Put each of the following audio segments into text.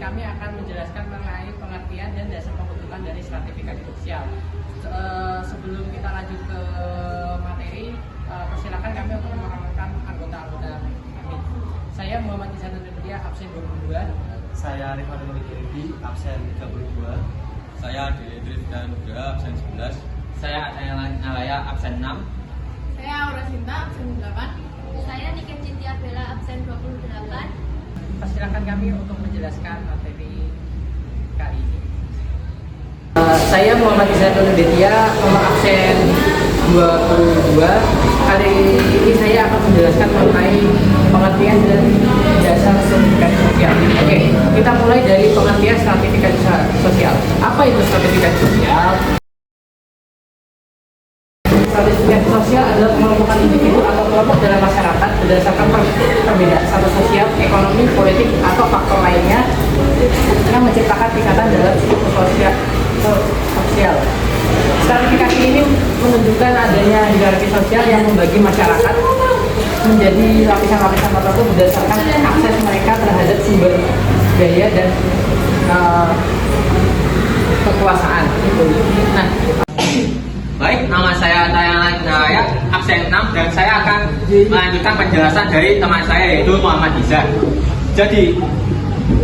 kami akan menjelaskan mengenai pengertian dan dasar pembentukan dari stratifikasi sosial. Sebelum kita lanjut ke materi, persilakan kami untuk memperkenalkan anggota-anggota kami. Saya Muhammad Izanul Dia, absen 22. Saya Rifan Mulkiridi, absen 32. Saya Idris dan Nugraha, absen 11. Saya Nalaya, absen 6. Saya Aura Sinta, absen 8. Saya Niken Cintia Bella, absen 28. Persilakan kami untuk menjelaskan materi kali ini. Saya Muhammad Izanul Dia, nomor absen 22. Kali ini saya akan menjelaskan mengenai pengertian dan dasar stratifikasi sosial. Oke, kita mulai dari pengertian stratifikasi sosial. Apa itu stratifikasi sosial? Stratifikasi sosial adalah pengelompokan individu atau kelompok dalam masyarakat berdasarkan perbedaan status sosial, ekonomi, politik, atau faktor lainnya yang menciptakan tingkatan dalam struktur sosial. Stratifikasi ini menunjukkan adanya hierarki sosial yang membagi masyarakat menjadi lapisan-lapisan tertentu berdasarkan akses mereka terhadap sumber daya dan kekuasaan. Nah, Baik, nama saya Nalaya, absen 6, dan saya akan melanjutkan penjelasan dari teman saya yaitu Muhammad Izan. Jadi,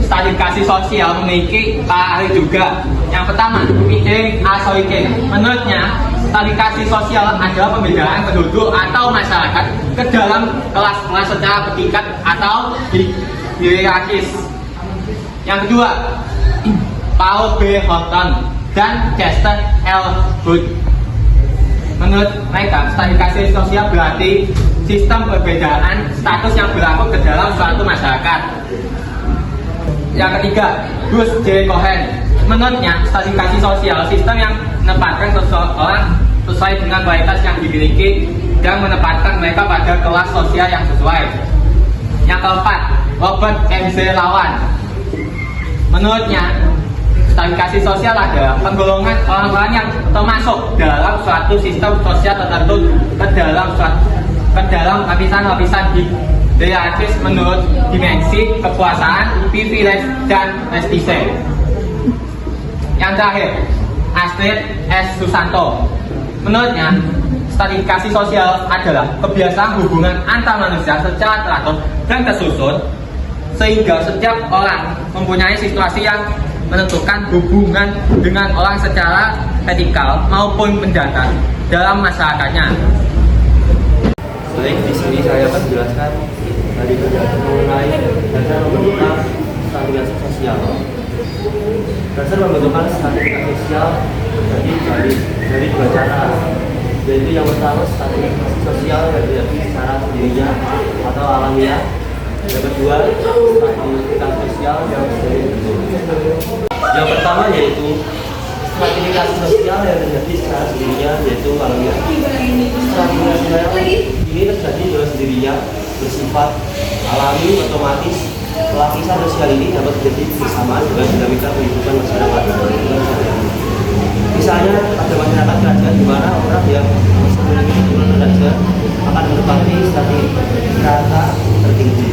stratifikasi sosial memiliki ahli juga. Yang pertama, P.J. Asoike. Menurutnya, stratifikasi sosial adalah pembedaan penduduk atau masyarakat ke dalam kelas-kelas secara bertingkat atau hierarkis. Yang kedua, Paul B. Horton dan Chester L. Booth. Menurut mereka, stratifikasi sosial berarti sistem perbedaan status yang berlaku ke dalam suatu masyarakat. Yang ketiga, Bruce J. Cohen. Menurutnya, stratifikasi sosial sistem yang menempatkan seseorang sesuai dengan kualitas yang dimiliki dan menempatkan mereka pada kelas sosial yang sesuai. Yang keempat, Robert M. Z. Lawan. Menurutnya, stratifikasi sosial adalah penggolongan orang-orang yang termasuk dalam suatu sistem sosial tertentu ke dalam lapisan-lapisan hierarkis menurut dimensi kekuasaan, privilege, dan prestige. Yang terakhir, Astrid S. Susanto. Menurutnya, stratifikasi sosial adalah kebiasaan hubungan antar manusia secara teratur dan tersusun sehingga setiap orang mempunyai situasi yang menentukan hubungan dengan orang secara vertikal maupun mendatar dalam masyarakatnya. Baik, di sini saya akan menjelaskan dari mengenai dasar pembentukan stratifikasi sosial. Dasar pembentukan stratifikasi sosial terjadi dari dua cara, yaitu yang pertama stratifikasi sosial yang terjadi secara sendirinya atau alamiah. Yang kedua, stratifikasi sosial yang terjadi yang pertama yaitu stratifikasi sosial yang terjadi secara sendirinya yaitu alamiah. Stratifikasi sosial ini terjadi dengan sendirinya, bersifat alami, otomatis. Lapisan sosial ini dapat terjadi bersamaan dengan dinamika kehidupan masyarakat. Misalnya pada masyarakat kerajaan di mana orang yang memiliki jumlah kerajaan akan menempati strata tertinggi.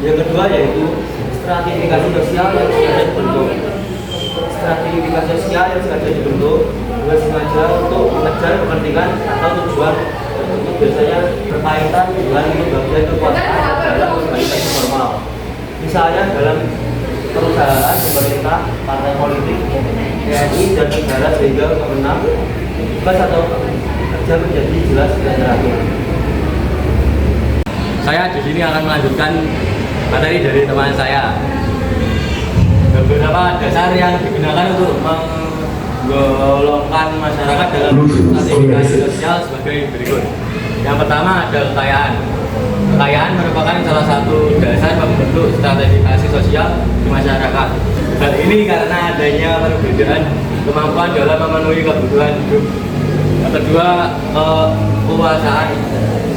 Yang kedua yaitu stratifikasi sosial yang sengaja dibentuk. Stratifikasi sosial yang sengaja dibentuk dengan sengaja untuk mengejar kepentingan atau tujuan tertentu, biasanya berkaitan dengan pembagian kekuasaan dalam organisasi formal. Misalnya dalam perusahaan, pemerintah, partai politik, TNI, dan negara sehingga kemenang tugas atau kerja menjadi jelas dan teratur. Saya di sini akan melanjutkan materi dari teman saya. Beberapa dasar yang digunakan untuk menggolongkan masyarakat dalam stratifikasi sosial sebagai berikut. Yang pertama ada kekayaan. Kekayaan merupakan salah satu dasar pembentuk stratifikasi sosial di masyarakat. Hal ini karena adanya perbedaan kemampuan dalam memenuhi kebutuhan hidup. Yang kedua, kekuasaan.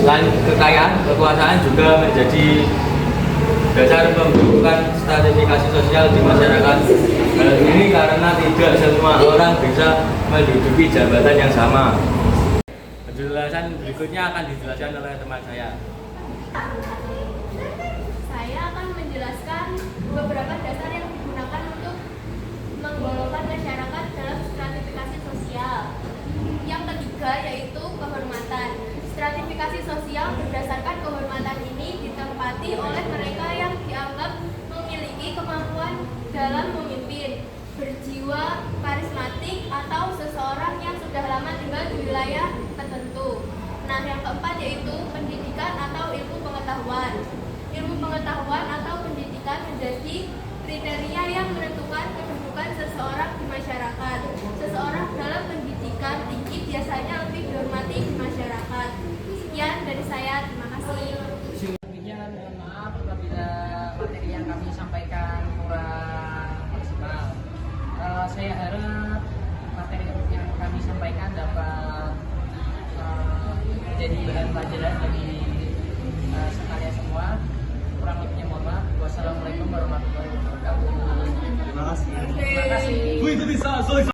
Selain kekayaan, kekuasaan juga menjadi dasar pembentukan stratifikasi sosial di masyarakat. Hal ini karena tidak semua orang bisa menduduki jabatan yang sama. Penjelasan berikutnya akan dijelaskan oleh teman saya. Saya saya akan menjelaskan beberapa dasar yang digunakan untuk menggolongkan masyarakat dalam stratifikasi sosial. Yang ketiga yaitu kehormatan. Stratifikasi sosial berdasarkan kehormatan ini ditempati oleh mereka yang dianggap memiliki kemampuan dalam memimpin, berjiwa karismatik, atau seseorang yang sudah lama tinggal di wilayah tertentu. Nah, yang keempat yaitu pendidikan atau ilmu pengetahuan. Ilmu pengetahuan atau pendidikan menjadi kriteria yang menentukan kedudukan seseorang di masyarakat. Seseorang dalam pendidikan tinggi biasanya lebih dihormati di masyarakat. Sekian dari saya, terima kasih. Demikian, mohon maaf apabila materi yang kami sampaikan kurang maksimal. Saya harap materi yang kami sampaikan dapat menjadi bahan pelajaran bagi